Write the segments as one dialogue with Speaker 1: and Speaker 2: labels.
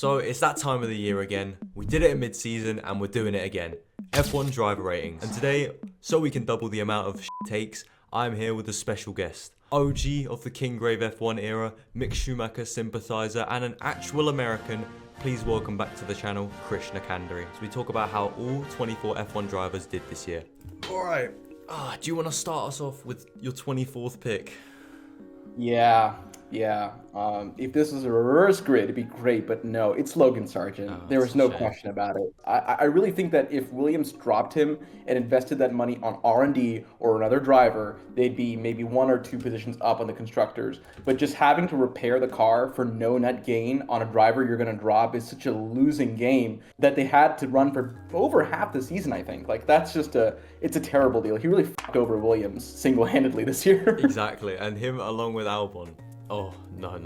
Speaker 1: So it's that time of the year again. We did it in mid-season and we're doing it again. F1 driver ratings. And today, so we can double the amount of takes, I'm here with a special guest. OG of the Kinggrave F1 era, Mick Schumacher sympathizer, and an actual American. Please welcome back to the channel, Krishna Kandury. So we talk about how all 24 F1 drivers did this year. Alright, do you want to start us off with your 24th pick?
Speaker 2: Yeah. If this was a reverse grid, it'd be great, but no, it's Logan Sargent. There was no question about it. I really think that if Williams dropped him and invested that money on R&D or another driver, they'd be maybe one or two positions up on the constructors. But just having to repair the car for no net gain on a driver you're going to drop is such a losing game that they had to run for over half the season, I think. Like, that's just it's a terrible deal. He really fucked over Williams single-handedly this year.
Speaker 1: Exactly, and him along with Albon. Oh, no.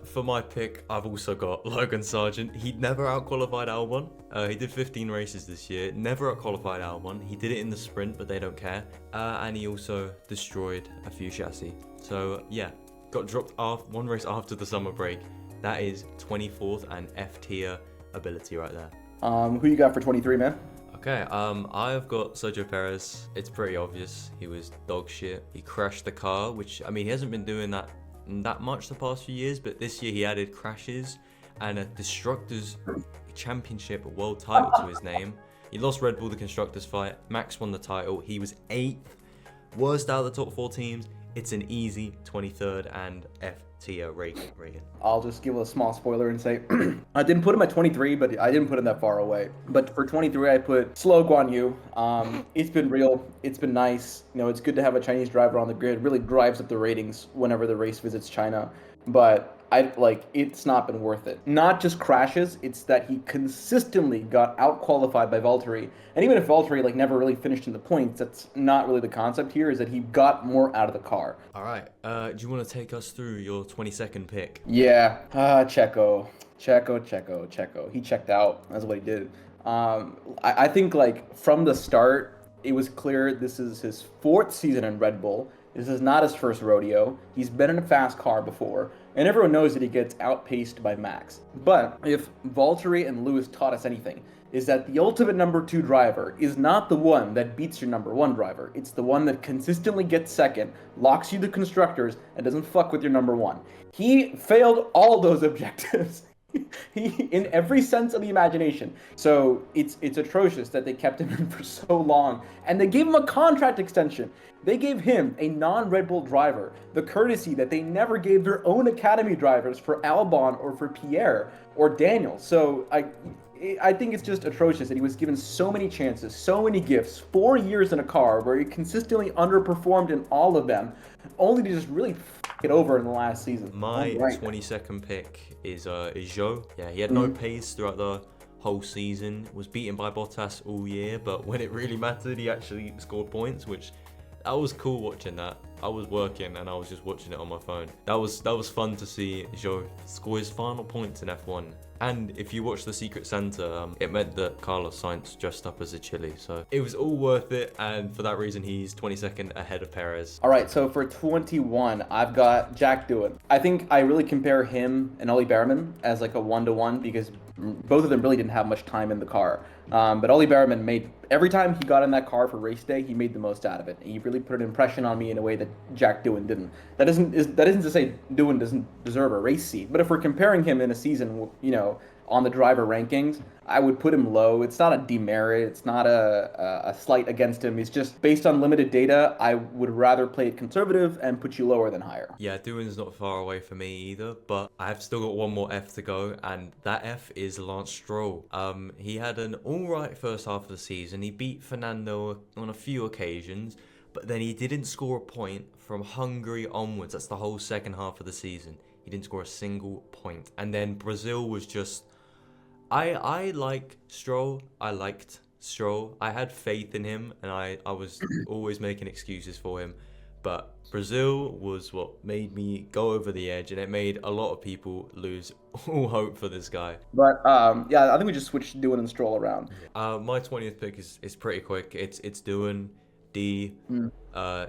Speaker 1: For my pick, I've also got Logan Sargent. He never out-qualified Albon. He did 15 races this year, never out-qualified Albon. He did it in the sprint, but they don't care. And he also destroyed a few chassis. So, yeah, got dropped off one race after the summer break. That is 24th and F-tier ability right there.
Speaker 2: Who you got for 23, man?
Speaker 1: Okay, I've got Sergio Perez. It's pretty obvious. He was dog shit. He crashed the car, which, I mean, he hasn't been doing that much the past few years, but this year he added crashes and a Destructors Championship world title to his name. He lost Red Bull the Constructors fight. Max won the title. He was 8th. Worst out of the top 4 teams. It's an easy 23rd and F-tier rating.
Speaker 2: I'll just give a small spoiler and say I didn't put him at 23, but I didn't put him that far away. But for 23, I put Slow Guan Yu. It's been real. It's been nice. You know, it's good to have a Chinese driver on the grid. It really drives up the ratings whenever the race visits China. But it's not been worth it. Not just crashes, it's that he consistently got out-qualified by Valtteri. And even if Valtteri never really finished in the points, that's not really the concept here, is that he got more out of the car.
Speaker 1: All right, do you want to take us through your 22nd pick?
Speaker 2: Yeah, Checo. He checked out. That's what he did. I think from the start, it was clear this is his 4th season in Red Bull. This is not his first rodeo. He's been in a fast car before, and everyone knows that he gets outpaced by Max. But if Valtteri and Lewis taught us anything, is that the ultimate number 2 driver is not the one that beats your number 1 driver. It's the one that consistently gets second, locks you the constructors, and doesn't fuck with your number 1. He failed all those objectives. In every sense of the imagination. So it's atrocious that they kept him in for so long, and they gave him a contract extension. They gave him, a non-Red Bull driver, the courtesy that they never gave their own academy drivers for Albon or for Pierre or Daniel. So I think it's just atrocious that he was given so many chances, so many gifts, 4 years in a car where he consistently underperformed in all of them, only to just really f*** it over in the last season.
Speaker 1: My 22nd pick is Zhou. Yeah, he had no pace throughout the whole season, was beaten by Bottas all year, but when it really mattered, he actually scored points, which that was cool watching that. I was working and I was just watching it on my phone. That was fun to see Zhou score his final points in F1. And if you watch the Secret Santa, it meant that Carlos Sainz dressed up as a chili. So it was all worth it, and for that reason, he's 22nd ahead of Perez.
Speaker 2: All right, so for 21, I've got Jack Doohan. I think I really compare him and Ollie Behrman as a 1-to-1 because both of them really didn't have much time in the car. But Ollie Behrman made, every time he got in that car for race day, he made the most out of it. He really put an impression on me in a way that Jack Doohan didn't. That isn't to say Doohan doesn't deserve a race seat, but if we're comparing him in a season, on the driver rankings, I would put him low. It's not a demerit. It's not a slight against him. It's just based on limited data. I would rather play it conservative and put you lower than higher.
Speaker 1: Yeah, Doohan's not far away for me either, but I've still got one more F to go, and that F is Lance Stroll. He had an alright first half of the season. He beat Fernando on a few occasions, but then he didn't score a point from Hungary onwards. That's the whole second half of the season. He didn't score a single point. And then Brazil was just... I like Stroll. I liked Stroll. I had faith in him, and I was always making excuses for him. But Brazil was what made me go over the edge, and it made a lot of people lose all hope for this guy.
Speaker 2: But yeah, I think we just switched Doohan and Stroll around.
Speaker 1: My 20th pick is pretty quick. It's Doohan. D.
Speaker 2: Mm.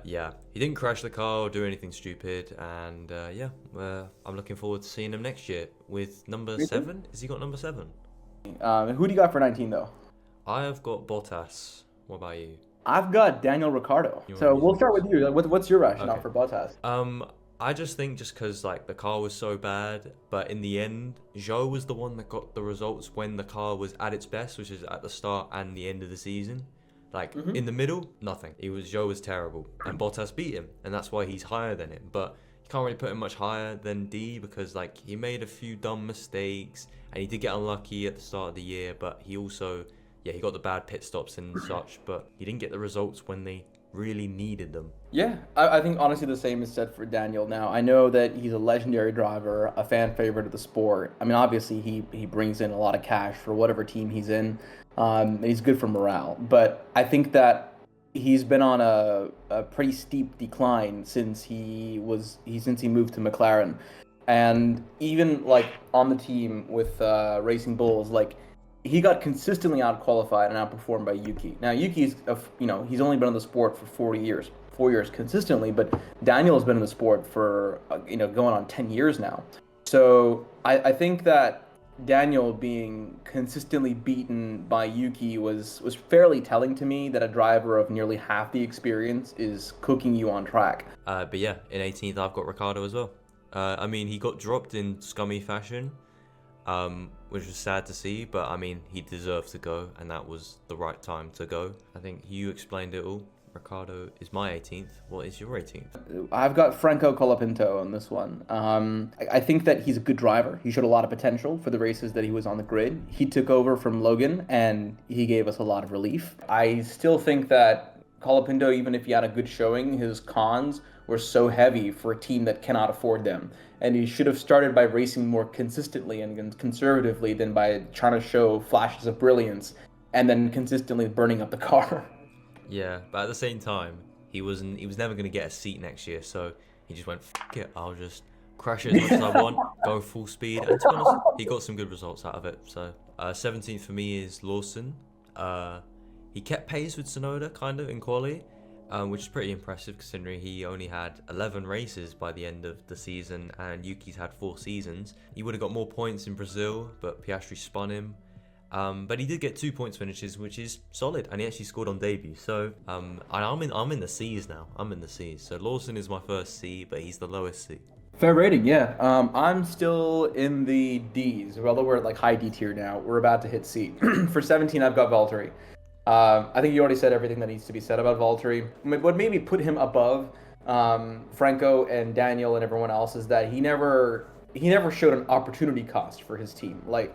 Speaker 1: Yeah, he didn't crash the car or do anything stupid, and I'm looking forward to seeing him next year with number
Speaker 2: Me too.
Speaker 1: 7. Has he got number 7?
Speaker 2: Who do you got for 19 though?
Speaker 1: I have got Bottas. What about you?
Speaker 2: I've got Daniel Ricciardo.
Speaker 1: You want
Speaker 2: So
Speaker 1: to use
Speaker 2: we'll start
Speaker 1: yours?
Speaker 2: with you. What's your rationale
Speaker 1: Okay.
Speaker 2: for Bottas?
Speaker 1: I just think just because like the car was so bad, but in the end, Zhou was the one that got the results when the car was at its best, which is at the start and the end of the season. Like in the middle, nothing. Zhou was terrible, and Bottas beat him, and that's why he's higher than him. But you can't really put him much higher than D because like he made a few dumb mistakes, and he did get unlucky at the start of the year. But he also, yeah, he got the bad pit stops and such, but he didn't get the results when they really needed them.
Speaker 2: Yeah, I think honestly the same is said for Daniel now. I know that he's a legendary driver, a fan favorite of the sport. I mean, obviously he brings in a lot of cash for whatever team he's in, and he's good for morale. But I think that he's been on a pretty steep decline since he moved to McLaren, and even like on the team with Racing Bulls, like he got consistently outqualified and outperformed by Yuki. Now Yuki's, he's only been in the sport for 4 years consistently, but Daniel has been in the sport for going on 10 years now. So I think that Daniel being consistently beaten by Yuki was fairly telling to me that a driver of nearly half the experience is cooking you on track.
Speaker 1: But yeah, in 18th I've got Ricardo as well. I mean, he got dropped in scummy fashion, which was sad to see, but I mean, he deserved to go, and that was the right time to go. I think you explained it all. Ricardo is my 18th. What is your 18th?
Speaker 2: I've got Franco Colapinto on this one. I think that he's a good driver. He showed a lot of potential for the races that he was on the grid. He took over from Logan, and he gave us a lot of relief. I still think that Colapinto, even if he had a good showing, his cons were so heavy for a team that cannot afford them. And he should have started by racing more consistently and conservatively than by trying to show flashes of brilliance and then consistently burning up the car.
Speaker 1: Yeah, but at the same time, he was never going to get a seat next year, so he just went, F it, I'll just crash it as much as I want, go full speed, and to be honest, he got some good results out of it. So 17th for me is Lawson. He kept pace with Tsunoda, kind of, in quali, which is pretty impressive considering he only had 11 races by the end of the season, and Yuki's had 4 seasons. He would have got more points in Brazil, but Piastri spun him. But he did get 2 points finishes, which is solid, and he actually scored on debut. So I'm in the C's now. I'm in the C's. So Lawson is my first C, but he's the lowest C.
Speaker 2: Fair rating, yeah. I'm still in the D's. Although we're at like high D tier now, we're about to hit C. For 17, I've got Valtteri. I think you already said everything that needs to be said about Valtteri. What maybe put him above Franco and Daniel and everyone else is that he never showed an opportunity cost for his team. Like,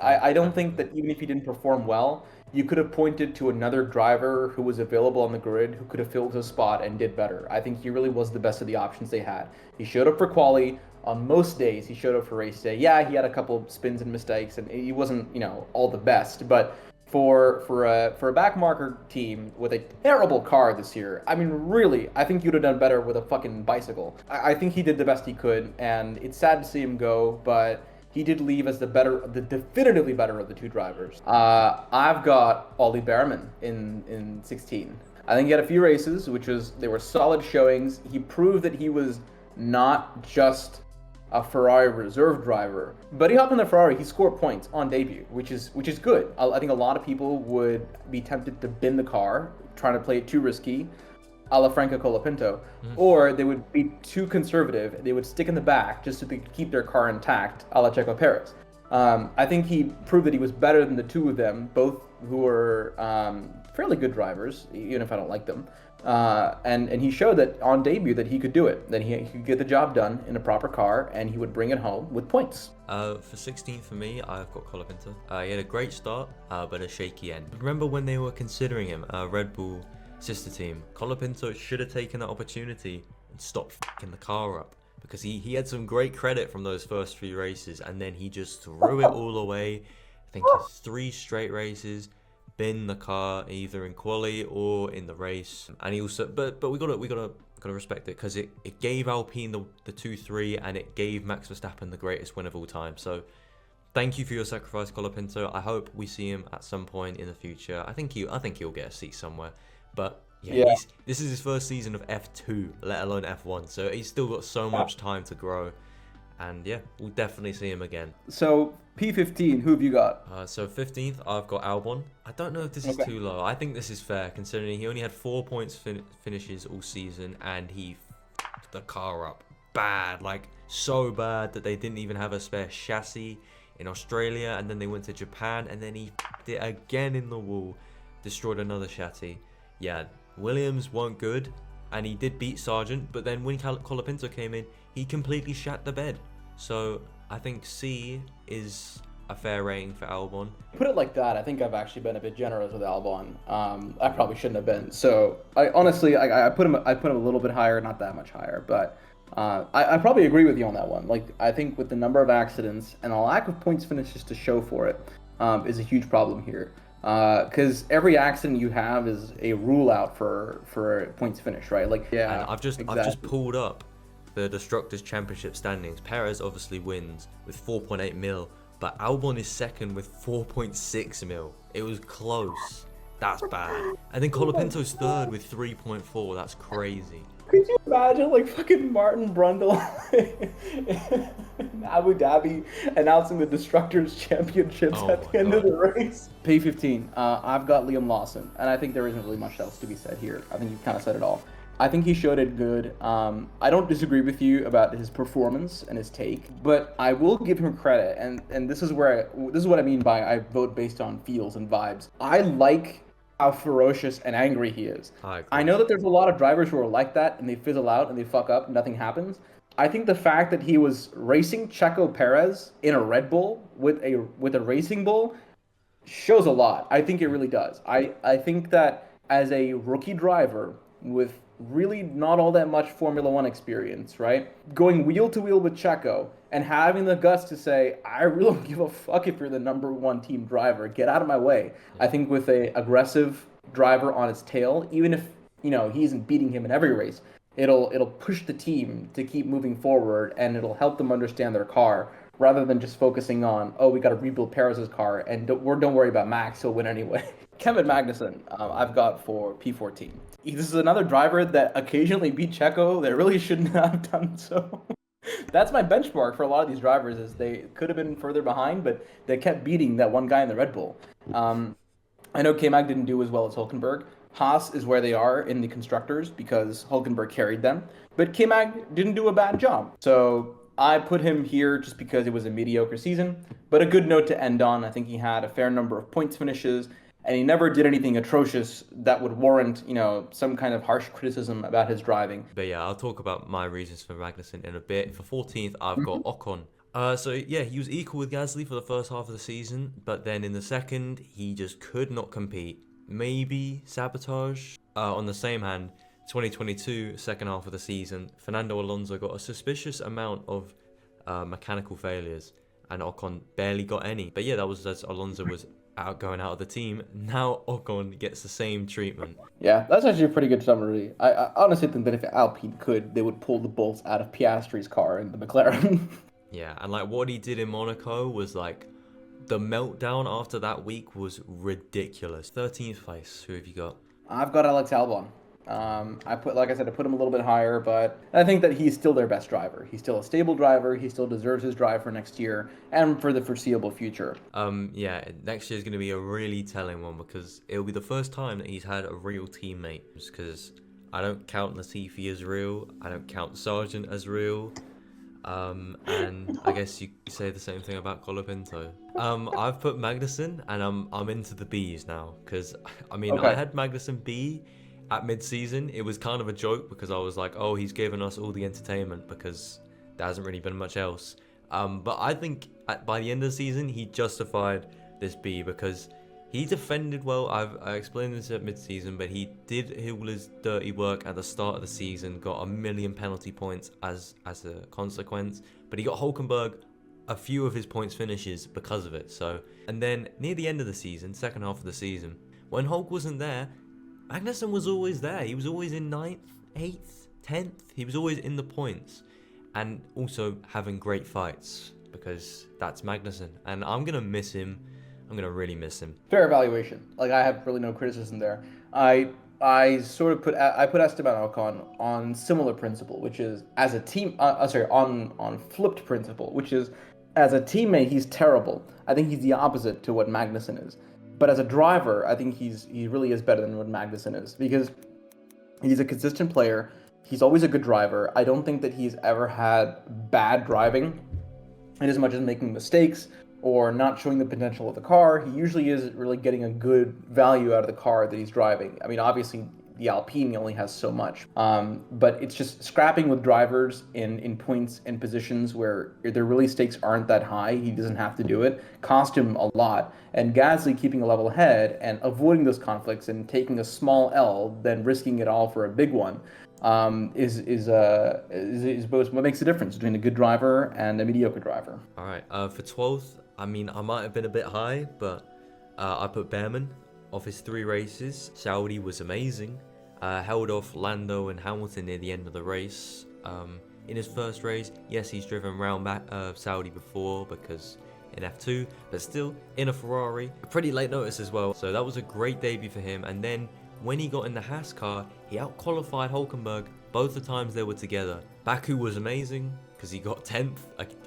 Speaker 2: I don't think that even if he didn't perform well, you could have pointed to another driver who was available on the grid who could have filled his spot and did better. I think he really was the best of the options they had. He showed up for quali. On most days, he showed up for race day. Yeah, he had a couple spins and mistakes, and he wasn't, all the best. But for a backmarker team with a terrible car this year, I mean, really, I think you'd have done better with a fucking bicycle. I think he did the best he could, and it's sad to see him go, but he did leave as the definitively better of the two drivers. I've got Ollie Behrman in 16. I think he had a few races, they were solid showings. He proved that he was not just a Ferrari reserve driver, but he hopped in the Ferrari. He scored points on debut, which is good. I think a lot of people would be tempted to bin the car, trying to play it too risky, a la Franco Colapinto, or they would be too conservative. They would stick in the back just so they could keep their car intact, a la Checo Perez. I think he proved that he was better than the two of them, both who were fairly good drivers, even if I don't like them. And he showed that on debut that he could do it, that he could get the job done in a proper car, and he would bring it home with points.
Speaker 1: For 16 for me, I've got Colapinto. He had a great start, but a shaky end. Remember when they were considering him, Red Bull sister team, Colapinto should have taken that opportunity and stopped f***ing the car up, because he had some great credit from those first few races, and then he just threw it all away. I think 3 straight races, bin the car either in quali or in the race, and he also but we gotta respect it, because it gave Alpine the 2-3, and it gave Max Verstappen the greatest win of all time. So thank you for your sacrifice, Colapinto. I hope we see him at some point in the future. I think he'll get a seat somewhere. But Yeah,
Speaker 2: Yeah.
Speaker 1: this is his first season of F2, let alone F1. So he's still got so much time to grow. And yeah, we'll definitely see him again.
Speaker 2: So P15, who have you got?
Speaker 1: So 15th, I've got Albon. I don't know if this is
Speaker 2: Okay.
Speaker 1: too low. I think this is fair considering he only had 4 points finishes all season and he f***ed the car up bad, like so bad that they didn't even have a spare chassis in Australia, and then they went to Japan and then he f***ed it again in the wall, destroyed another chassis. Yeah, Williams weren't good and he did beat Sargent, but then when Colapinto came in, he completely shat the bed. So I think C is a fair rating for Albon.
Speaker 2: Put it like that, I think I've actually been a bit generous with Albon. I probably shouldn't have been. So I honestly, I put him a little bit higher, not that much higher, but I probably agree with you on that one. Like, I think with the number of accidents and the lack of points finishes to show for it, is a huge problem here. Because every accident you have is a rule out for points finish, right? Like, yeah,
Speaker 1: And I've just
Speaker 2: exactly.
Speaker 1: pulled up the Destructors Championship standings. Perez obviously wins with 4.8 mil, but Albon is second with 4.6 mil. It was close. That's bad. And then Colapinto's third with 3.4. That's crazy.
Speaker 2: Could you imagine, like, fucking Martin Brundle in Abu Dhabi announcing the Destructors Championships
Speaker 1: Oh
Speaker 2: at
Speaker 1: my
Speaker 2: the end of
Speaker 1: God.
Speaker 2: the race? P15, I've got Liam Lawson, and I think there isn't really much else to be said here. I think you've kind of said it all. I think he showed it good. I don't disagree with you about his performance and his take, but I will give him credit, and this is what I mean by I vote based on feels and vibes. I like how ferocious and angry he is.
Speaker 1: I
Speaker 2: I
Speaker 1: agree.
Speaker 2: know that there's a lot of drivers who are like that and they fizzle out and they fuck up and nothing happens. I think the fact that he was racing Checo Perez in a Red Bull with a racing bull shows a lot. I think it really does. I think that as a rookie driver with really not all that much Formula One experience, right? Going wheel to wheel with Checo and having the guts to say, I really don't give a fuck if you're the number one team driver. Get out of my way. I think with a aggressive driver on his tail, even if he isn't beating him in every race, it'll push the team to keep moving forward and it'll help them understand their car rather than just focusing on, oh, we got to rebuild Perez's car and don't worry about Max, he'll win anyway. Kevin Magnussen, I've got for P14. This is another driver that occasionally beat Checo that really shouldn't have done so. That's my benchmark for a lot of these drivers is they could have been further behind, but they kept beating that one guy in the Red Bull. I know K-Mag didn't do as well as Hulkenberg. Haas is where they are in the constructors because Hulkenberg carried them, but K-Mag didn't do a bad job. So I put him here just because it was a mediocre season, but a good note to end on. I think he had a fair number of points finishes, and he never did anything atrocious that would warrant, some kind of harsh criticism about his driving.
Speaker 1: But yeah, I'll talk about my reasons for Magnussen in a bit. For 14th, I've got Ocon. So yeah, he was equal with Gasly for the first half of the season, but then in the second, he just could not compete. Maybe sabotage. On the same hand, 2022, second half of the season, Fernando Alonso got a suspicious amount of mechanical failures, and Ocon barely got any. But yeah, that was as Alonso was going out of the team. Now Ocon gets the same treatment.
Speaker 2: Yeah, that's actually a pretty good summary. I honestly think that if Alpine could, they would pull the bolts out of Piastri's car in the McLaren.
Speaker 1: Yeah, and like what he did in Monaco was like the meltdown after that week was ridiculous. 13th place, who have you got?
Speaker 2: I've got Alex Albon. Like I said, I put him a little bit higher, but I think that he's still their best driver. He's still a stable driver. He still deserves his drive for next year and for the foreseeable future.
Speaker 1: Yeah, next year is going to be a really telling one because it'll be the first time that he's had a real teammate. Because I don't count Latifi as real, I don't count Sargent as real, and I guess you say the same thing about Colapinto. I've put Magnussen, and I'm into the Bs now because I mean I
Speaker 2: Okay.
Speaker 1: had Magnussen B at mid-season. It was kind of a joke because I was like, oh, he's given us all the entertainment because there hasn't really been much else. But I think by the end of the season, he justified this B because he defended well. I explained this at mid-season, but he did all his dirty work at the start of the season, got a million penalty points as a consequence, but he got Hulkenberg a few of his points finishes because of it. So, and then near the end of the season, second half of the season, when Hulk wasn't there, Magnussen was always there. He was always in 9th, 8th, 10th. He was always in the points. And also having great fights because that's Magnussen. And I'm going to miss him. I'm going to really miss him.
Speaker 2: Fair evaluation. Like, I have really no criticism there. I I put Esteban Ocon on similar principle, which is as a team. Sorry, on flipped principle, which is as a teammate he's terrible. I think he's the opposite to what Magnussen is. But as a driver, I think he really is better than what Magnussen is because he's a consistent player. He's always a good driver. I don't think that he's ever had bad driving, in as much as making mistakes or not showing the potential of the car. He usually is really getting a good value out of the car that he's driving. I mean, obviously, the Alpine only has so much, but it's just scrapping with drivers in points and positions where their really stakes aren't that high. He doesn't have to do it. Cost him a lot. And Gasly keeping a level head and avoiding those conflicts and taking a small L, then risking it all for a big one is both what makes the difference between a good driver and a mediocre driver.
Speaker 1: All right. For 12th, I mean, I might have been a bit high, but I put Behrman. Of his 3 races, Saudi was amazing. Held off Lando and Hamilton near the end of the race. In his first race, yes, he's driven around back Saudi before because in F2, but still in a Ferrari. A pretty late notice as well, so that was a great debut for him. And then when he got in the Haas car, he out-qualified Hülkenberg both the times they were together. Baku was amazing because he got 10th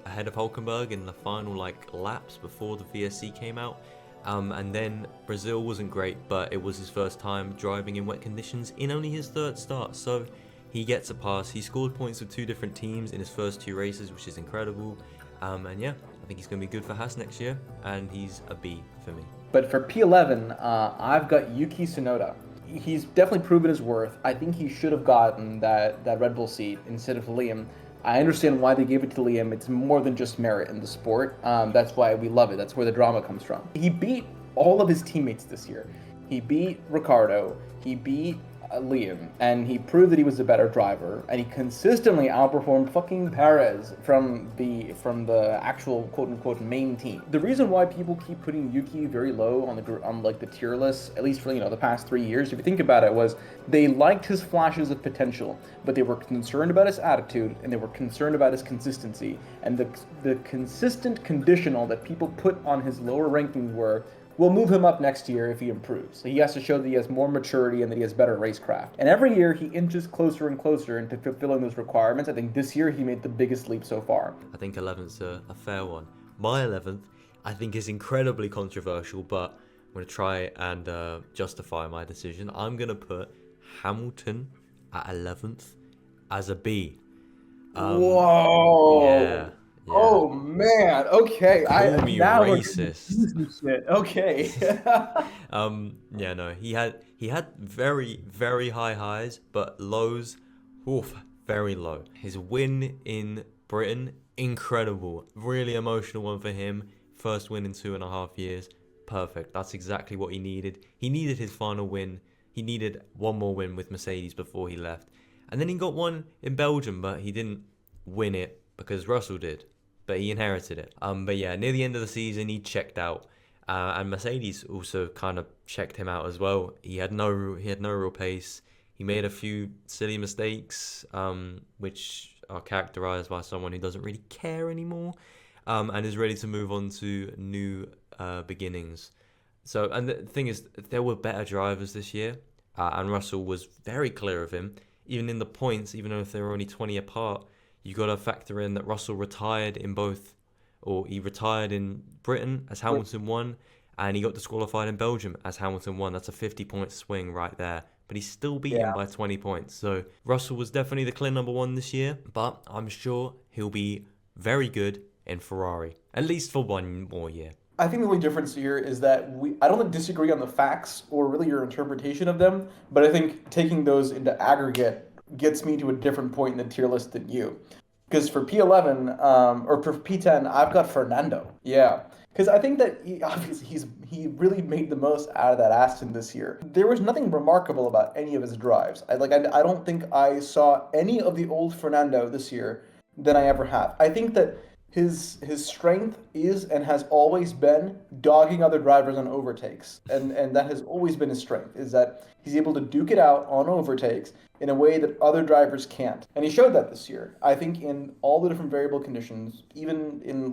Speaker 1: ahead of Hülkenberg in the final laps before the VSC came out. And then Brazil wasn't great, but it was his first time driving in wet conditions in only his 3rd start, so he gets a pass. He scored points with 2 different teams in his first 2 races, which is incredible. And yeah, I think he's going to be good for Haas next year, and he's a B for me.
Speaker 2: But for P11, I've got Yuki Tsunoda. He's definitely proven his worth. I think he should have gotten that Red Bull seat instead of Liam. I understand why they gave it to Liam. It's more than just merit in the sport. That's why we love it. That's where the drama comes from. He beat all of his teammates this year. He beat Ricardo. He beat Liam, and he proved that he was a better driver. And he consistently outperformed fucking Perez from the actual quote unquote main team. The reason why people keep putting Yuki very low on the tier list, at least for the past 3 years, if you think about it, was they liked his flashes of potential, but they were concerned about his attitude and they were concerned about his consistency. And the consistent conditional that people put on his lower rankings were, we'll move him up next year if he improves. So he has to show that he has more maturity and that he has better racecraft. And every year he inches closer and closer into fulfilling those requirements. I think this year he made the biggest leap so far.
Speaker 1: I think 11th's a fair one. My 11th, I think, is incredibly controversial, but I'm going to try and justify my decision. I'm going to put Hamilton at 11th as a B.
Speaker 2: Whoa!
Speaker 1: Yeah. Yeah.
Speaker 2: Oh man, okay.
Speaker 1: Call me
Speaker 2: now
Speaker 1: racist.
Speaker 2: Shit. Okay.
Speaker 1: Yeah, no, he had very, very high highs, but lows, very low. His win in Britain, incredible. Really emotional one for him. First win in 2.5 years. Perfect. That's exactly what he needed. He needed his final win. He needed one more win with Mercedes before he left. And then he got one in Belgium, but he didn't win it because Russell did. But he inherited it. But yeah, near the end of the season, he checked out, and Mercedes also kind of checked him out as well. He had no real pace. He made a few silly mistakes, which are characterized by someone who doesn't really care anymore, and is ready to move on to new beginnings. So, and the thing is, there were better drivers this year, and Russell was very clear of him, even in the points, even though if they were only 20 apart. You got to factor in that Russell retired in he retired in Britain as Hamilton won, and he got disqualified in Belgium as Hamilton won. That's a 50-point swing right there. But he still beat him by 20 points. So Russell was definitely the clear number 1 this year, but I'm sure he'll be very good in Ferrari, at least for 1 more year.
Speaker 2: I think the only difference here is that I don't disagree on the facts or really your interpretation of them, but I think taking those into aggregate gets me to a different point in the tier list than you. Because for P11, or for P10, I've got Fernando. Yeah. Because I think that he really made the most out of that Aston this year. There was nothing remarkable about any of his drives. I don't think I saw any of the old Fernando this year than I ever have. I think that his strength is and has always been dogging other drivers on overtakes. And that has always been his strength, is that he's able to duke it out on overtakes in a way that other drivers can't. And he showed that this year. I think in all the different variable conditions, even in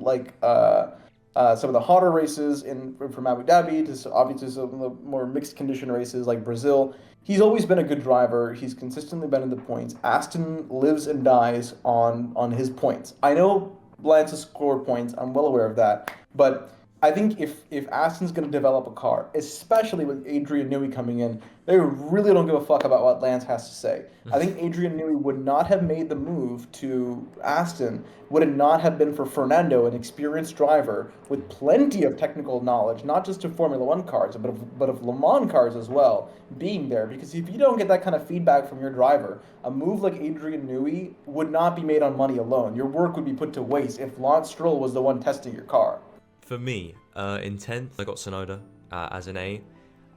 Speaker 2: some of the hotter races from Abu Dhabi to obviously some of the more mixed condition races like Brazil. He's always been a good driver. He's consistently been in the points. Aston lives and dies on his points. I know Lance has scored points. I'm well aware of that. But I think if Aston's going to develop a car, especially with Adrian Newey coming in, they really don't give a fuck about what Lance has to say. I think Adrian Newey would not have made the move to Aston would it not have been for Fernando, an experienced driver with plenty of technical knowledge, not just of Formula One cars, but of Le Mans cars as well, being there. Because if you don't get that kind of feedback from your driver, a move like Adrian Newey would not be made on money alone. Your work would be put to waste if Lance Stroll was the one testing your car.
Speaker 1: For me, in 10th, I got Sonoda as an A.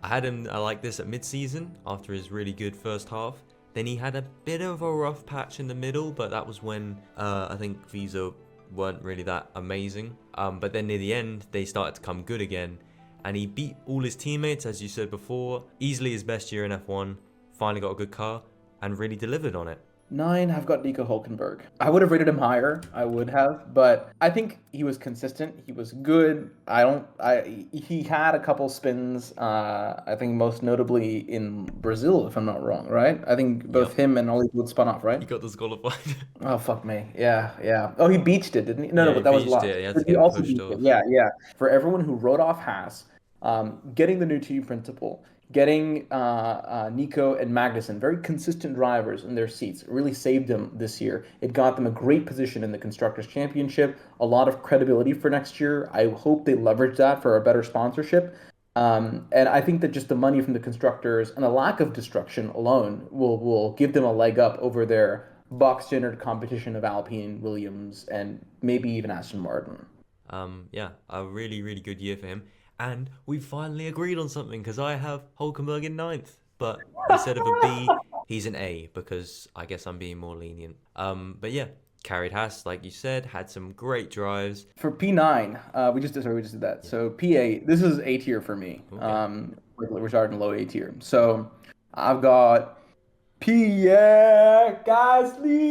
Speaker 1: I had him like this at mid-season after his really good first half. Then he had a bit of a rough patch in the middle, but that was when I think Visa weren't really that amazing. But then near the end, they started to come good again. And he beat all his teammates, as you said before. Easily his best year in F1. Finally got a good car and really delivered on it.
Speaker 2: 9, I've got Nico Hulkenberg. I would have rated him higher. I would have, but I think he was consistent. He was good. He had a couple spins. I think most notably in Brazil, if I'm not wrong, right? I think both him and Ollie Wood spun off, right?
Speaker 1: He got disqualified.
Speaker 2: Oh fuck me. Yeah, yeah. Oh, he beached it, didn't he? No,
Speaker 1: Yeah,
Speaker 2: no, but that was
Speaker 1: beached
Speaker 2: last.
Speaker 1: it. He had to
Speaker 2: He
Speaker 1: get
Speaker 2: also
Speaker 1: pushed
Speaker 2: beached it.
Speaker 1: off.
Speaker 2: Yeah, yeah. For everyone who wrote off Haas, getting the new team principal, getting Nico and Magnussen, very consistent drivers in their seats, really saved them this year. It got them a great position in the Constructors' Championship, a lot of credibility for next year. I hope they leverage that for a better sponsorship. And I think that just the money from the constructors and a lack of destruction alone will give them a leg up over their box standard competition of Alpine, Williams, and maybe even Aston Martin.
Speaker 1: Yeah, a really, really good year for him. And we finally agreed on something because I have Hulkenberg in 9th. But instead of a B, he's an A because I guess I'm being more lenient. But yeah, carried Haas, like you said, had some great drives.
Speaker 2: For P9, we just did that. So P8, this is A tier for me.
Speaker 1: Okay.
Speaker 2: We're starting low A tier. So I've got Pierre Gasly.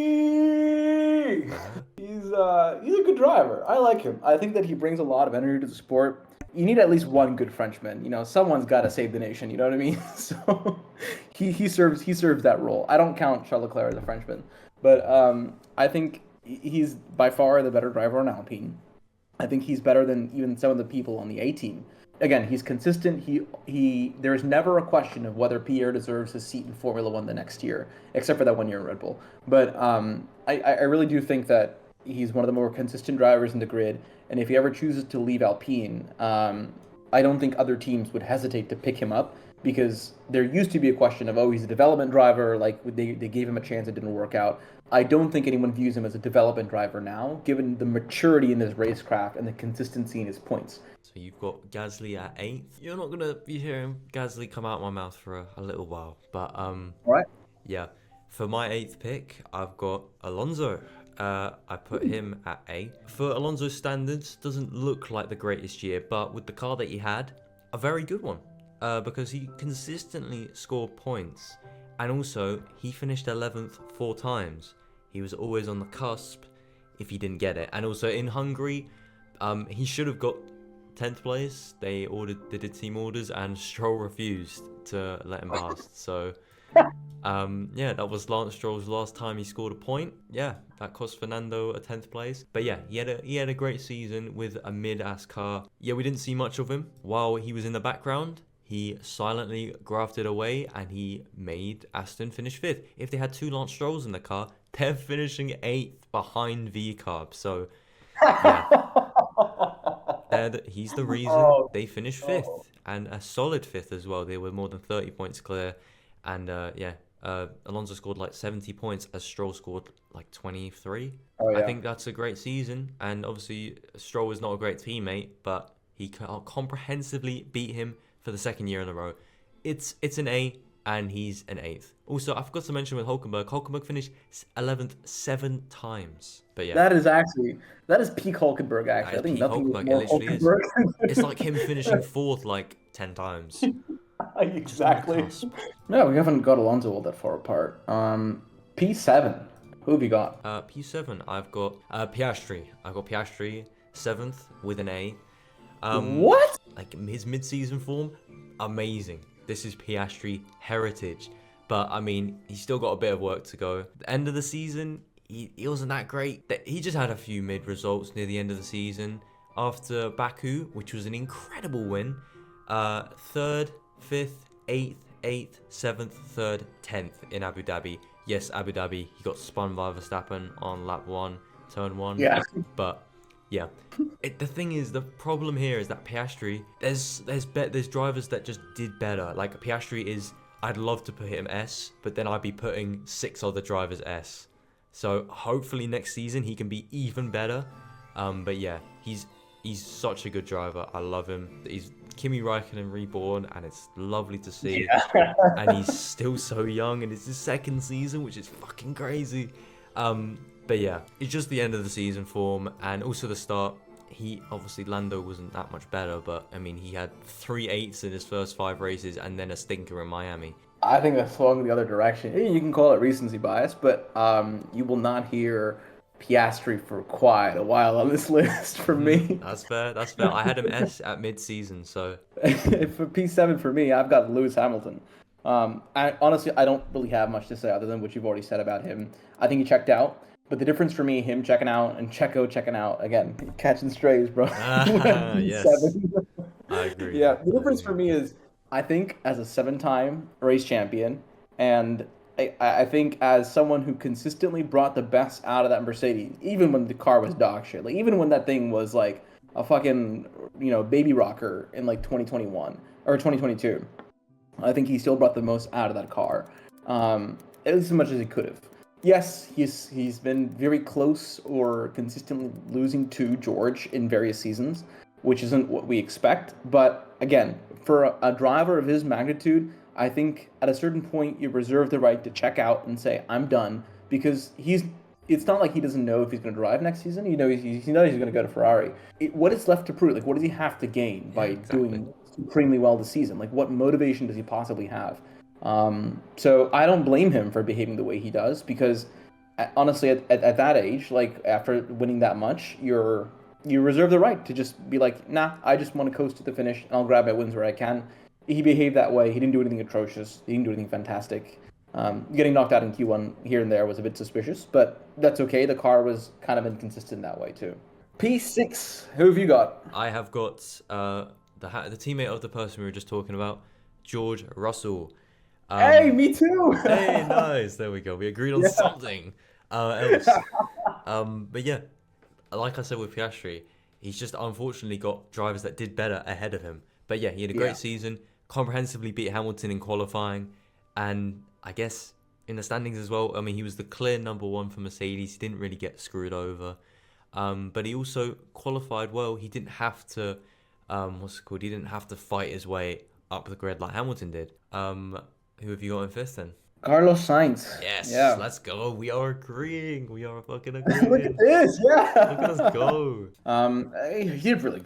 Speaker 2: He's a good driver. I like him. I think that he brings a lot of energy to the sport. You need at least one good Frenchman. You know, someone's got to save the nation. You know what I mean? So he serves that role. I don't count Charles Leclerc as a Frenchman, but I think he's by far the better driver on Alpine. I think he's better than even some of the people on the A team. Again, he's consistent. There's never a question of whether Pierre deserves his seat in Formula One the next year, except for that 1 year in Red Bull. But I really do think that he's one of the more consistent drivers in the grid. And if he ever chooses to leave Alpine, I don't think other teams would hesitate to pick him up because there used to be a question of, oh, he's a development driver, like they gave him a chance, it didn't work out. I don't think anyone views him as a development driver now, given the maturity in his racecraft and the consistency in his points.
Speaker 1: So you've got Gasly at 8th. You're not going to be hearing Gasly come out my mouth for a little while. But
Speaker 2: All right.
Speaker 1: yeah, for my 8th pick, I've got Alonso. I put him at A. For Alonso's standards, doesn't look like the greatest year, but with the car that he had, a very good one. Because he consistently scored points. And also, he finished 11th 4 times. He was always on the cusp if he didn't get it. And also in Hungary, he should have got 10th place. They did team orders and Stroll refused to let him pass. So yeah, that was Lance Stroll's last time he scored a point. Yeah, that cost Fernando a 10th place. But yeah, he had a great season with a mid-ass car. Yeah, we didn't see much of him while he was in the background. He silently grafted away and he made Aston finish 5th. If they had 2 Lance Strolls in the car, they're finishing 8th behind V-Carb. So yeah, he's the reason they finished 5th and a solid 5th as well. They were more than 30 points clear. And yeah, Alonso scored like 70 points as Stroll scored like 23.
Speaker 2: Oh, yeah.
Speaker 1: I think that's a great season. And obviously, Stroll is not a great teammate, but he comprehensively beat him for the 2nd year in a row. It's an A, and he's an 8th. Also, I forgot to mention with Hulkenberg. Hulkenberg finished 11th 7 times. But yeah.
Speaker 2: That is peak Hulkenberg, actually. I think
Speaker 1: peak
Speaker 2: nothing
Speaker 1: Hulkenberg.
Speaker 2: more
Speaker 1: It literally is.
Speaker 2: Hulkenberg.
Speaker 1: It's like him finishing 4th like 10 times.
Speaker 2: Exactly.
Speaker 1: Just on the cusp.
Speaker 2: No, we haven't got Alonso all that far apart. P7. Who have you got?
Speaker 1: P7, I've got Piastri. I've got Piastri 7th with an A.
Speaker 2: What?
Speaker 1: Like his mid-season form, amazing. This is Piastri heritage. But I mean, he's still got a bit of work to go. The end of the season, he wasn't that great. He just had a few mid results near the end of the season. After Baku, which was an incredible win, third, fifth, eighth, seventh, third, 10th in Abu Dhabi. Yes, Abu Dhabi. He got spun by Verstappen on lap 1, turn 1.
Speaker 2: Yeah.
Speaker 1: But yeah, the thing is, the problem here is that Piastri, there's drivers that just did better. Like Piastri is, I'd love to put him S, but then I'd be putting 6 other drivers S. So hopefully next season he can be even better. But yeah, he's such a good driver. I love him. He's Kimi Räikkönen reborn, and it's lovely to see.
Speaker 2: Yeah.
Speaker 1: And he's still so young, and it's his second season, which is fucking crazy. But yeah, it's just the end of the season form, and also the start. He obviously, Lando wasn't that much better, but I mean, he had 3 8s in his first 5 races, and then a stinker in Miami.
Speaker 2: I think that's swung the other direction. You can call it recency bias, but you will not hear Piastri for quite a while on this list for me.
Speaker 1: That's fair. That's fair. I had him S at mid-season, so
Speaker 2: For P7 for me, I've got Lewis Hamilton. Honestly, I don't really have much to say other than what you've already said about him. I think he checked out, but the difference for me, him checking out and Checo checking out, again, catching strays, bro.
Speaker 1: yes, I agree.
Speaker 2: Yeah, the difference for me is, I think as a 7-time race champion, and I think as someone who consistently brought the best out of that Mercedes, even when the car was dog shit, like even when that thing was like a fucking, baby rocker in like 2021 or 2022, I think he still brought the most out of that car, at least as much as he could have. Yes, he's been very close or consistently losing to George in various seasons, which isn't what we expect. But again, for a driver of his magnitude, I think at a certain point you reserve the right to check out and say, I'm done, because it's not like he doesn't know if he's going to drive next season. He knows he's going to go to Ferrari. What is left to prove? Like, what does he have to gain by doing supremely well this season? Like, what motivation does he possibly have? So I don't blame him for behaving the way he does, because honestly, at that age, like after winning that much, you reserve the right to just be like, nah, I just want to coast to the finish and I'll grab my wins where I can. He behaved that way. He didn't do anything atrocious. He didn't do anything fantastic. Getting knocked out in Q1 here and there was a bit suspicious, but that's okay. The car was kind of inconsistent that way too. P6, who have you got?
Speaker 1: I have got the teammate of the person we were just talking about, George Russell.
Speaker 2: Hey, me too.
Speaker 1: Hey, nice. There we go. We agreed on something else. But yeah, like I said with Piastri, he's just unfortunately got drivers that did better ahead of him. But yeah, he had a great season, comprehensively beat Hamilton in qualifying, and I guess in the standings as well. I mean, he was the clear number 1 for Mercedes. He didn't really get screwed over. But he also qualified well. He didn't have to, He didn't have to fight his way up the grid like Hamilton did. Who have you got in 5th then?
Speaker 2: Carlos Sainz.
Speaker 1: Yes,
Speaker 2: yeah.
Speaker 1: Let's go. We are agreeing. We are fucking agreeing.
Speaker 2: Look at this, yeah.
Speaker 1: Look at us go.
Speaker 2: He did really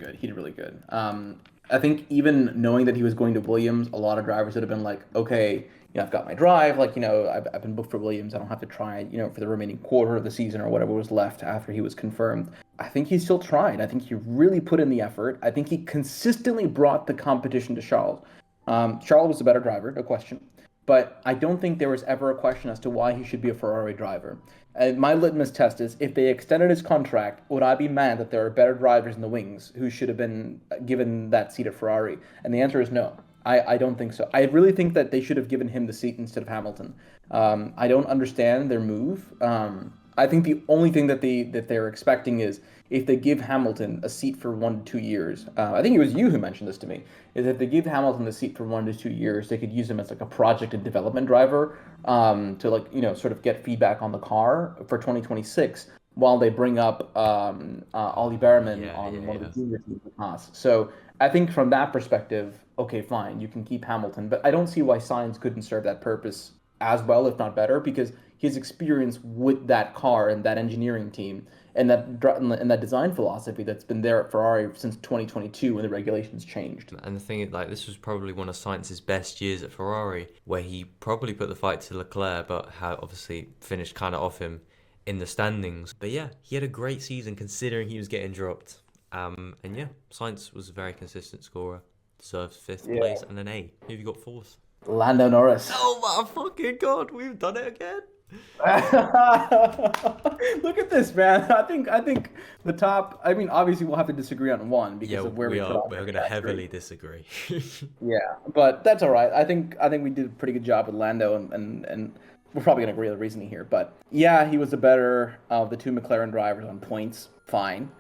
Speaker 2: good. I think even knowing that he was going to Williams, a lot of drivers would have been like, okay, I've got my drive. Like, I've been booked for Williams. I don't have to try, for the remaining quarter of the season or whatever was left after he was confirmed. I think he still tried. I think he really put in the effort. I think he consistently brought the competition to Charles. Charles was a better driver, no question. But I don't think there was ever a question as to why he should be a Ferrari driver. And my litmus test is, if they extended his contract, would I be mad that there are better drivers in the wings who should have been given that seat at Ferrari? And the answer is no. I don't think so. I really think that they should have given him the seat instead of Hamilton. I don't understand their move. I think the only thing that they're expecting is, if they give Hamilton a seat for 1 to 2 years, I think it was you who mentioned this to me, is if they give Hamilton the seat for 1 to 2 years, they could use him as like a project and development driver, to sort of get feedback on the car for 2026 while they bring up Ollie Behrman on one of the junior teams with Haas. So I think from that perspective, okay, fine, you can keep Hamilton, but I don't see why Sainz couldn't serve that purpose as well, if not better, because his experience with that car and that engineering team and that design philosophy that's been there at Ferrari since 2022 when the regulations changed.
Speaker 1: And the thing is, like, this was probably one of Sainz's best years at Ferrari, where he probably put the fight to Leclerc, but had obviously finished kind of off him in the standings. But yeah, he had a great season considering he was getting dropped. And yeah, Science was a very consistent scorer. Deserves fifth
Speaker 2: Yeah.
Speaker 1: place and an A. Who have you got fourth?
Speaker 2: Lando Norris.
Speaker 1: Oh my fucking god, we've done it again.
Speaker 2: Look at this, man. I think the top. I mean, obviously we'll have to disagree on one
Speaker 1: Yeah,
Speaker 2: because of where
Speaker 1: we
Speaker 2: we put
Speaker 1: are.
Speaker 2: Oscar
Speaker 1: We're gonna
Speaker 2: Piastri.
Speaker 1: heavily disagree.
Speaker 2: Yeah, but that's all right. I think we did a pretty good job with Lando, and we're probably gonna agree on the reasoning here. But yeah, he was the better of the two McLaren drivers on points. Fine.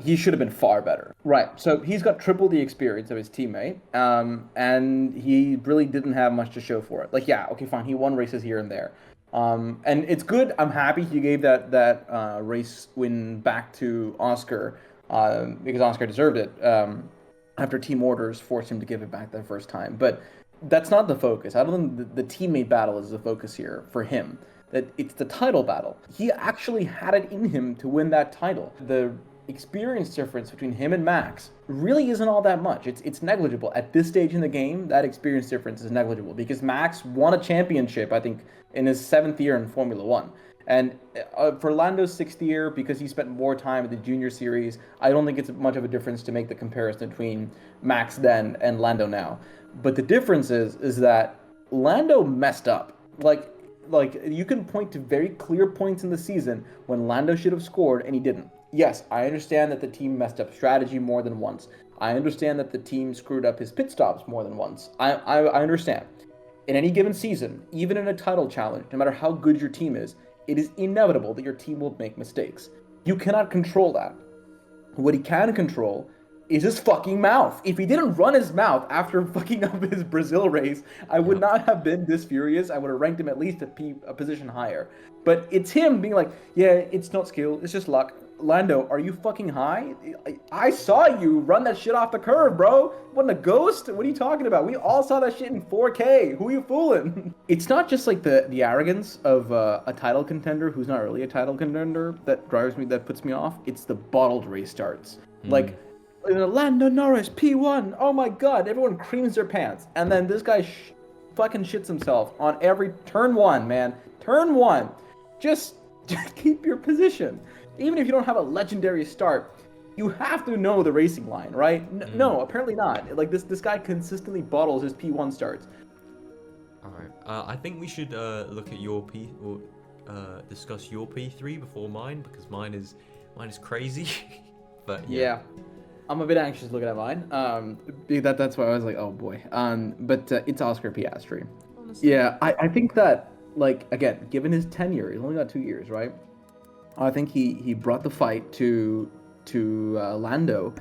Speaker 2: He should have been far better. Right. So he's got triple the experience of his teammate. And he really didn't have much to show for it. Like, yeah, okay, fine. He won races here and there. And it's good. I'm happy he gave that race win back to Oscar, because Oscar deserved it. After team orders forced him to give it back the first time. But that's not the focus. I don't think the teammate battle is the focus here for him. That it's the title battle. He actually had it in him to win that title. The experience difference between him and Max really isn't all that much. It's negligible. At this stage in the game, that experience difference is negligible because Max won a championship, I think, in his 7th year in Formula One. And for Lando's 6th year, because he spent more time in the junior series, I don't think it's much of a difference to make the comparison between Max then and Lando now. But the difference is that Lando messed up. Like you can point to very clear points in the season when Lando should have scored and he didn't. Yes, I understand that the team messed up strategy more than once. I understand that the team screwed up his pit stops more than once. I understand. In any given season, even in a title challenge, no matter how good your team is, it is inevitable that your team will make mistakes. You cannot control that. What he can control is his fucking mouth. If he didn't run his mouth after fucking up his Brazil race, I would
Speaker 1: Yep.
Speaker 2: not have been this furious. I would have ranked him at least a position higher. But it's him being like, yeah, it's not skill, it's just luck. Lando, are you fucking high? I saw you run that shit off the curve, bro. What, a ghost? What are you talking about? We all saw that shit in 4K. Who are you fooling? It's not just like the arrogance of a title contender who's not really a title contender that puts me off. It's the bottled race starts. Like, Lando Norris, P1. Oh my god, everyone creams their pants. And then this guy fucking shits himself on every turn one, man. Turn one. Just keep your position. Even if you don't have a legendary start, you have to know the racing line, right? No, apparently not. Like this guy consistently bottles his P1 starts.
Speaker 1: All right. I think we should look at your P or discuss your P3 before mine because mine is crazy. But
Speaker 2: Yeah. I'm a bit anxious looking at mine. That's why I was like, oh boy. But it's Oscar Piastri.
Speaker 1: Honestly.
Speaker 2: Yeah, I think that, like, again, given his tenure, he's only got 2 years, right? I think he brought the fight to Lando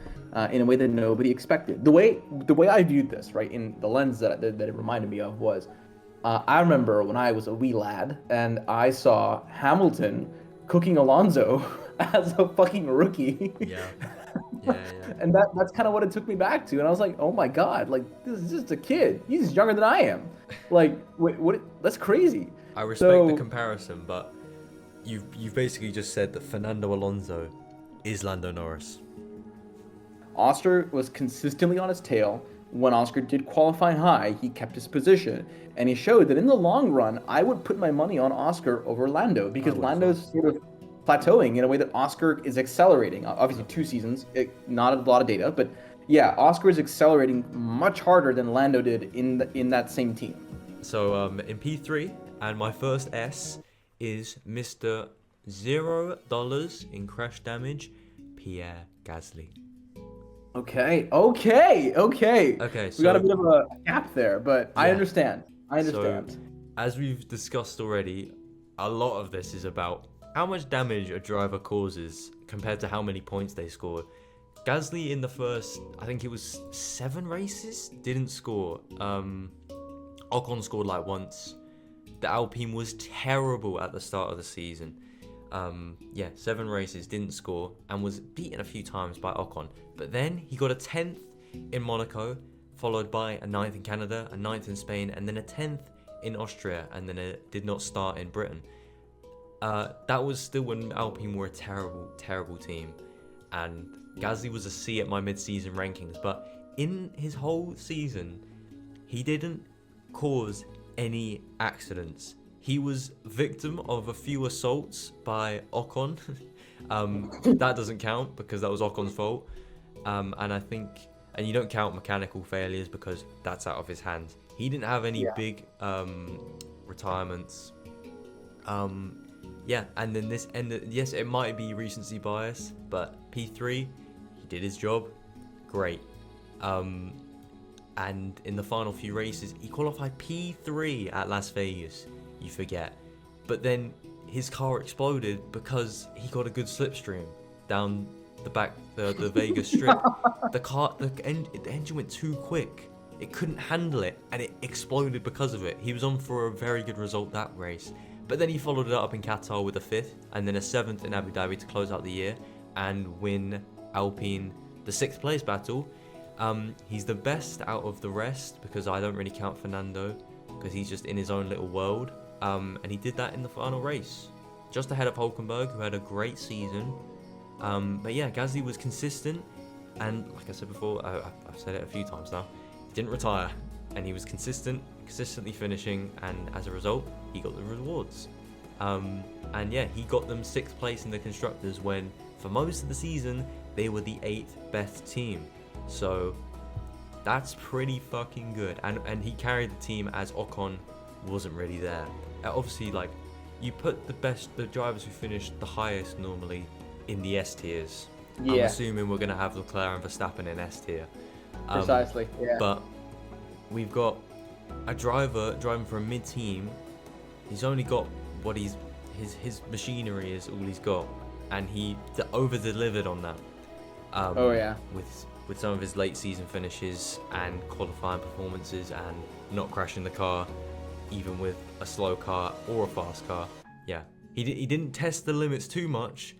Speaker 2: in a way that nobody expected. The way I viewed this, right, in the lens that it reminded me of was, I remember when I was a wee lad and I saw Hamilton cooking Alonso as a fucking rookie.
Speaker 1: Yeah. Yeah.
Speaker 2: And that's kind of what it took me back to. And I was like, oh my god, like this is just a kid. He's younger than I am. Like, what? That's crazy.
Speaker 1: I respect the comparison, but you've basically just said that Fernando Alonso is Lando Norris.
Speaker 2: Oscar was consistently on his tail. When Oscar did qualify high, he kept his position. And he showed that in the long run, I would put my money on Oscar over Lando because Lando's sort of plateauing in a way that Oscar is accelerating. Obviously, 2 seasons, not a lot of data, but yeah, Oscar is accelerating much harder than Lando did in that same team.
Speaker 1: So in P3, and my first S is Mr. $0 in crash damage, Pierre Gasly.
Speaker 2: Okay.
Speaker 1: Okay,
Speaker 2: We got a bit of a gap there, but I
Speaker 1: Yeah.
Speaker 2: understand.
Speaker 1: So, as we've discussed already, a lot of this is about how much damage a driver causes compared to how many points they score. Gasly in the first, I think it was 7 races, didn't score. Ocon scored like once. The Alpine was terrible at the start of the season. 7 races, didn't score, and was beaten a few times by Ocon. But then he got a 10th in Monaco, followed by a 9th in Canada, a 9th in Spain, and then a 10th in Austria, and then it did not start in Britain. That was still when Alpine were a terrible, terrible team. And Gasly was a C at my mid-season rankings, but in his whole season, he didn't cause any accidents. he was victim of a few assaults by Ocon. That doesn't count because that was Ocon's fault. And you don't count mechanical failures because that's out of his hands. He didn't have any big retirements. And then this ended. Yes, it might be recency bias, but P3, he did his job, great. And in the final few races, he qualified P3 at Las Vegas. You forget, but then his car exploded because he got a good slipstream down the Vegas strip. The engine went too quick. It couldn't handle it, and it exploded because of it. He was on for a very good result that race. But then he followed it up in Qatar with a 5th, and then a 7th in Abu Dhabi to close out the year, and win Alpine the 6th place battle. He's the best out of the rest, because I don't really count Fernando, because he's just in his own little world. And he did that in the final race, just ahead of Hulkenberg, who had a great season. But yeah, Gasly was consistent, and like I said before, I've said it a few times now, he didn't retire, and he was consistently finishing, and as a result, he got the rewards. And yeah, he got them 6th place in the Constructors when, for most of the season, they were the 8th best team. So that's pretty fucking good. And he carried the team as Ocon wasn't really there. Obviously, like, you put the drivers who finished the highest normally in the S tiers. Yeah. I'm assuming we're going to have Leclerc and Verstappen in S tier.
Speaker 2: Precisely, yeah.
Speaker 1: But we've got a driver driving for a mid-team. He's only got what his machinery is all he's got, and he over-delivered on that. With some of his late season finishes and qualifying performances and not crashing the car, even with a slow car or a fast car. Yeah, he didn't test the limits too much,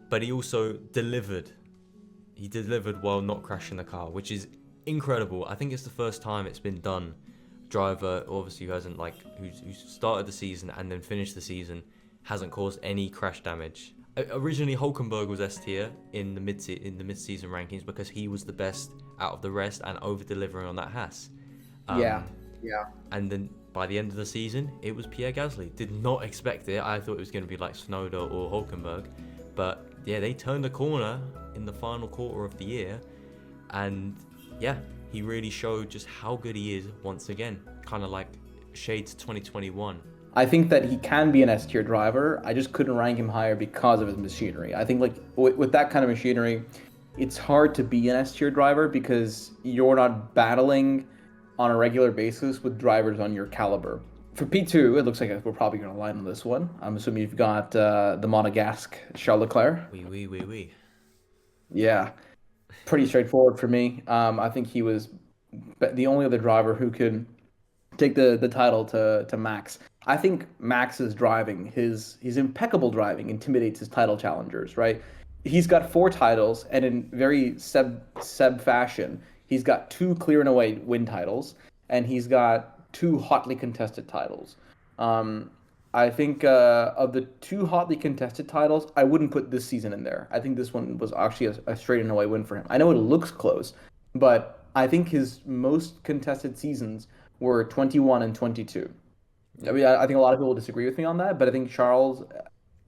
Speaker 1: but he also delivered. He delivered while not crashing the car, which is incredible. I think it's the first time it's been done. Driver, obviously, who hasn't who started the season and then finished the season, hasn't caused any crash damage. Originally, Hulkenberg was S tier in the mid-season rankings because he was the best out of the rest and over-delivering on that Haas.
Speaker 2: Yeah.
Speaker 1: And then by the end of the season, it was Pierre Gasly. Did not expect it. I thought it was going to be like Tsunoda or Hulkenberg, but yeah, they turned the corner in the final quarter of the year, and yeah, he really showed just how good he is once again. Kind of like shades 2021.
Speaker 2: I think that he can be an S tier driver. I just couldn't rank him higher because of his machinery. I think like with that kind of machinery, it's hard to be an S tier driver because you're not battling on a regular basis with drivers on your caliber. For P2, it looks like we're probably going to align on this one. I'm assuming you've got the Monegasque Charles Leclerc.
Speaker 1: Oui.
Speaker 2: Yeah, pretty straightforward for me. I think he was the only other driver who could take the title to Max. I think Max's driving, his impeccable driving, intimidates his title challengers, right? He's got 4 titles, and in very Seb fashion, he's got 2 clear and away win titles, and he's got 2 hotly contested titles. I think of the 2 hotly contested titles, I wouldn't put this season in there. I think this one was actually a straight and away win for him. I know it looks close, but I think his most contested seasons were 21 and 22. I mean, I think a lot of people disagree with me on that, but I think Charles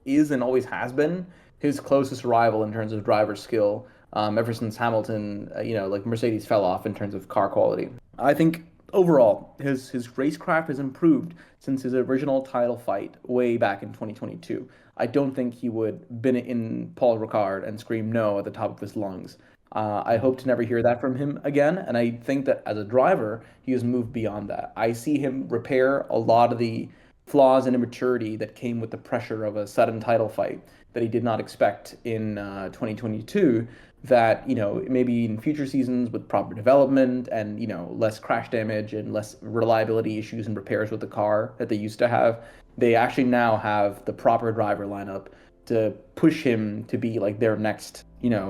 Speaker 2: is and always has been his closest rival in terms of driver skill ever since Hamilton, like Mercedes fell off in terms of car quality. I think overall, his racecraft has improved since his original title fight way back in 2022. I don't think he would bin it in Paul Ricard and scream no at the top of his lungs. I hope to never hear that from him again, and I think that as a driver, he has moved beyond that. I see him repair a lot of the flaws and immaturity that came with the pressure of a sudden title fight that he did not expect in 2022, that, maybe in future seasons with proper development and, less crash damage and less reliability issues and repairs with the car that they used to have, they actually now have the proper driver lineup to push him to be like their next,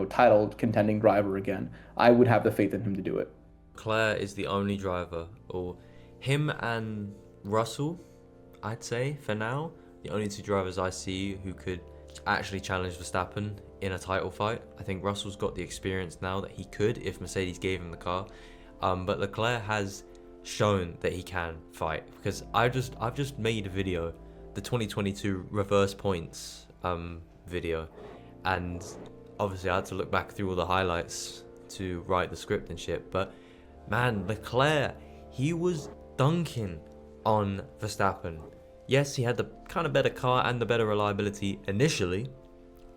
Speaker 2: title contending driver again. I would have the faith in him to do it.
Speaker 1: Claire is the only driver, or him and Russell, I'd say, for now, the only 2 drivers I see who could actually challenge Verstappen in a title fight. I think Russell's got the experience now that he could if Mercedes gave him the car. But Leclerc has shown that he can fight. Because I've just made a video, the 2022 reverse points video, and obviously I had to look back through all the highlights to write the script and shit. But man, Leclerc, he was dunking on Verstappen. Yes, he had the kind of better car and the better reliability initially,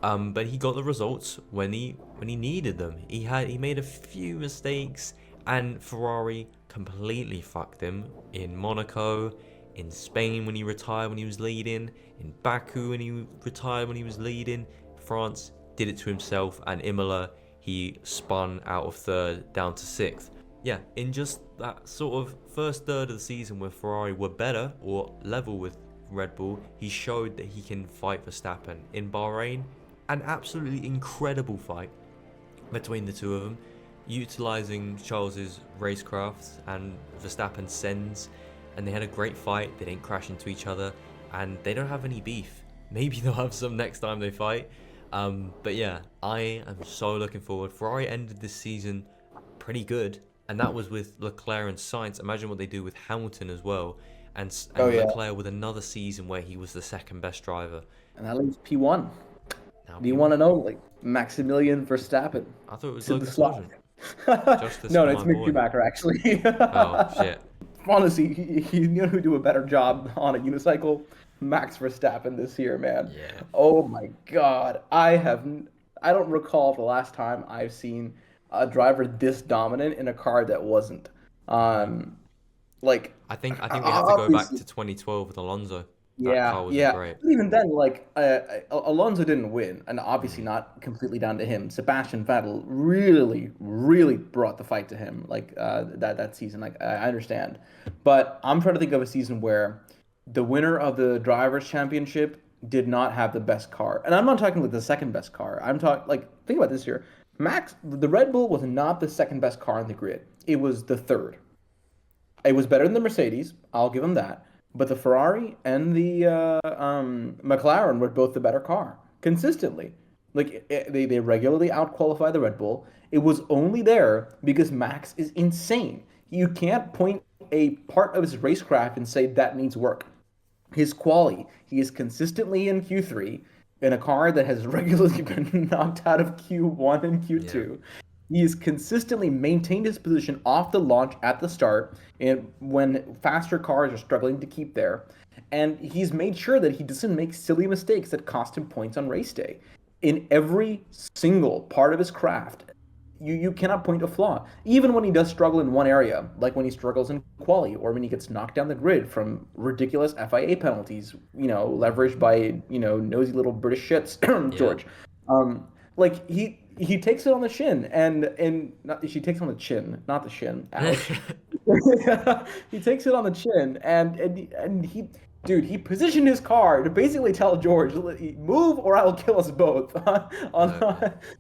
Speaker 1: but he got the results when he needed them. He made a few mistakes, and Ferrari completely fucked him in Monaco, in Spain when he retired when he was leading, in Baku when he retired when he was leading. France did it to himself, and Imola, he spun out of third down to sixth. Yeah, in just that sort of first third of the season where Ferrari were better or level with Red Bull, he showed that he can fight Verstappen. In Bahrain, an absolutely incredible fight between the two of them, utilizing Charles's racecraft and Verstappen's sends, and they had a great fight. They didn't crash into each other, and they don't have any beef. Maybe they'll have some next time they fight. But yeah, I am so looking forward. Ferrari ended this season pretty good, and that was with Leclerc and Sainz. Imagine what they do with Hamilton as well, and Leclerc with another season where he was the second best driver.
Speaker 2: And that leaves P1.
Speaker 1: Now,
Speaker 2: Do you want to know, like, Maximilian Verstappen?
Speaker 1: I thought it was
Speaker 2: To the
Speaker 1: Logan
Speaker 2: slot.
Speaker 1: Sargent. Justice
Speaker 2: No,
Speaker 1: for
Speaker 2: it's
Speaker 1: my
Speaker 2: Mick
Speaker 1: boy.
Speaker 2: Schumacher, actually.
Speaker 1: Oh shit.
Speaker 2: Honestly, you know who do a better job on a unicycle? Max Verstappen this year, man.
Speaker 1: Yeah.
Speaker 2: Oh my God. I don't recall the last time I've seen a driver this dominant in a car that wasn't. Like,
Speaker 1: I think we have to go back
Speaker 2: obviously-
Speaker 1: to 2012 with Alonso. That
Speaker 2: Yeah,
Speaker 1: car wasn't
Speaker 2: yeah.
Speaker 1: great.
Speaker 2: But even then, like, Alonso didn't win, and obviously not completely down to him. Sebastian Vettel really, really brought the fight to him, like that season. Like, I understand, but I'm trying to think of a season where the winner of the drivers' championship did not have the best car, and I'm not talking like the second best car. I'm talking like think about this here. The Red Bull was not the second best car in the grid. It was the third. It was better than the Mercedes. I'll give them that. But the Ferrari and the McLaren were both the better car consistently. Like they regularly outqualify the Red Bull. It was only there because Max is insane. You can't point a part of his racecraft and say that needs work. His quality, he is consistently in Q3 in a car that has regularly been knocked out of Q1 and Q2. Yeah. He has consistently maintained his position off the launch at the start and when faster cars are struggling to keep there. And he's made sure that he doesn't make silly mistakes that cost him points on race day. In every single part of his craft, you cannot point a flaw. Even when he does struggle in one area, like when he struggles in quali or when he gets knocked down the grid from ridiculous FIA penalties, leveraged by, nosy little British shits, George. Like he takes it on the shin and she takes it on the chin, not the shin. Ouch. He takes it on the chin and he positioned his car to basically tell George, move or I'll kill us both on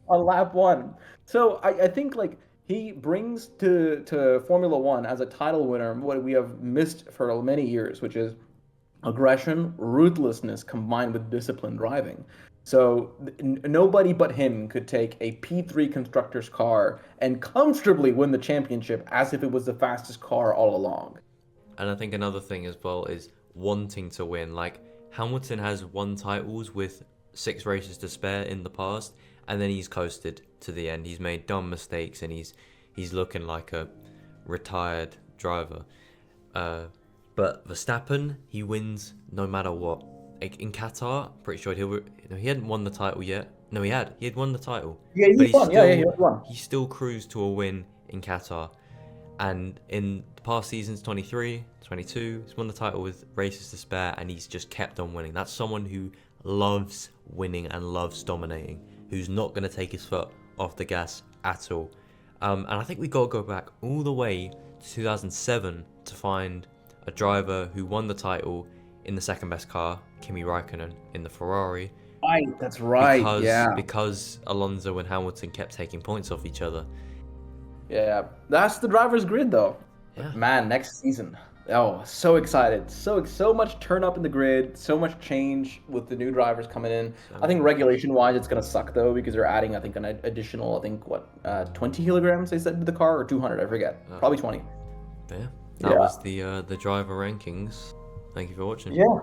Speaker 2: lap one. So I think like he brings to Formula One as a title winner what we have missed for many years, which is aggression, ruthlessness combined with disciplined driving. So nobody but him could take a P3 constructor's car and comfortably win the championship as if it was the fastest car all along.
Speaker 1: And I think another thing as well is wanting to win. Like Hamilton has won titles with 6 races to spare in the past, and then he's coasted to the end. He's made dumb mistakes and he's looking like a retired driver. But Verstappen, he wins no matter what. In Qatar, pretty sure he hadn't won the title yet. No, he had won the title.
Speaker 2: Yeah, he won. He won.
Speaker 1: He still cruised to a win in Qatar. And in the past seasons, 23, 22, he's won the title with races to spare, and he's just kept on winning. That's someone who loves winning and loves dominating, who's not going to take his foot off the gas at all. And I think we got to go back all the way to 2007 to find a driver who won the title in the second best car, Kimi Raikkonen in the Ferrari.
Speaker 2: Right, that's right.
Speaker 1: Because Alonso and Hamilton kept taking points off each other.
Speaker 2: Yeah, that's the driver's grid though.
Speaker 1: Yeah.
Speaker 2: Man, next season. Oh, so excited. So much turn up in the grid, so much change with the new drivers coming in. I think regulation-wise it's going to suck though because they're adding an additional 20 kilograms they said to the car or 200, I forget. Probably 20.
Speaker 1: Yeah. that
Speaker 2: Yeah.
Speaker 1: was the driver rankings. Thank you for watching.
Speaker 2: Yeah.